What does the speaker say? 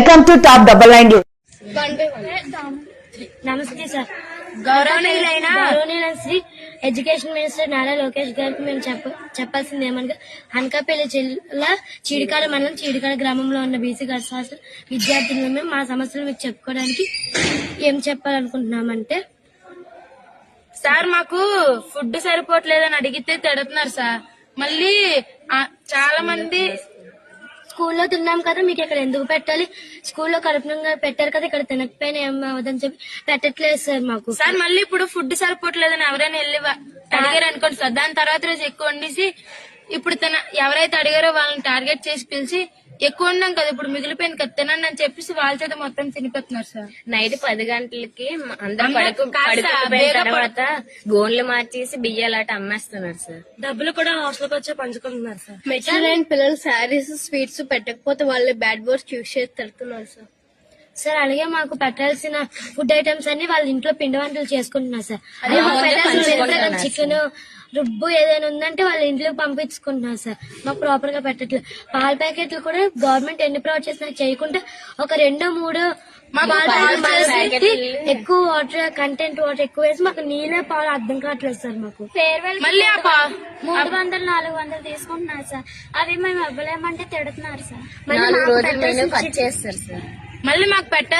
Welcome to Top Double Line News. నమస్తే sir. గౌరవనీయులైన Shri education minister Nara Lokesh గారికి మేము చెప్పాల్సింది ఏమనగా అనకాపల్లి జిల్లా చీడికాడ మండలం చీడికాడ గ్రామంలో ఉన్న బీసీ గర్ల్స్ హాస్టల్ విద్యార్థులు మేము మా సమస్యలు మీకు చెప్పుకోవడానికి ఏం చెప్పాలనుకుంటున్నామంటే, సార్ మాకు ఫుడ్ సరిపోవట్లేదని అడిగితే తిడుతున్నారు సార్. మళ్ళీ చాలా మంది స్కూల్లో తిన్నాం కదా, మీకు ఇక్కడ ఎందుకు పెట్టాలి, స్కూల్లో కడుపునంగా పెట్టారు కదా, ఇక్కడ తినకపోయినా ఏమవుదని చెప్పి పెట్టట్లేదు సార్ మాకు. సార్ మళ్ళీ ఇప్పుడు ఫుడ్ సరిపోవట్లేదని ఎవరైనా వెళ్ళి అడిగారు అనుకోండి సార్, దాని తర్వాత రోజు ఎక్కువ వండేసి ఇప్పుడు ఎవరైతే అడిగారో వాళ్ళని టార్గెట్ చేసి పిలిచి ఎక్కువ ఉన్నాం కదా, ఇప్పుడు మిగిలిపోయింది కదా తినండి అని చెప్పేసి వాళ్ళ చేత మొత్తం తినిపెడుతున్నారు సార్. నైట్ 10 గంటలకి అందరూ పడుకుపోయిన తర్వాత గోన్లు మార్చేసి బియ్యాలాట అమ్మేస్తున్నారు సార్. డబ్బులు కూడా హాస్టల్కి వచ్చి పంచుకుంటున్నారు సార్. మెచ్యూరైన పిల్లలు శారీస్ స్వీట్స్ పెట్టకపోతే వాళ్ళే బ్యాడ్ వర్డ్స్ యూజ్ చేసి తిడుతున్నారు సార్. సార్ అలాగే మాకు పెట్టాల్సిన ఫుడ్ ఐటమ్స్ అన్ని వాళ్ళ ఇంట్లో పిండి వంటలు చేసుకుంటున్నారు సార్. చికెన్ రుబ్బు ఏదైనా ఉందంటే వాళ్ళ ఇంట్లోకి పంపించుకుంటున్నారు సార్. మాకు ప్రాపర్ గా పెట్టట్లేదు. పాల ప్యాకెట్లు కూడా గవర్నమెంట్ ఎన్ని ప్రొవైడ్ చేసినా చేయకుండా ఒక 2-3 ఎక్కువ వాటర్ కంటెంట్ వాటర్ ఎక్కువ వేసి మాకు నీళ్ళే పాలు అర్థం కావట్లేదు సార్. మాకు మళ్ళీ 300-400 తీసుకుంటున్నారు సార్. అవి మేము ఇవ్వలేమంటే తిడుతున్నారు సార్. నాలుగు రోజులు కట్ చేస్తారు సార్. మళ్ళీ మాకు పెట్టాల్సిన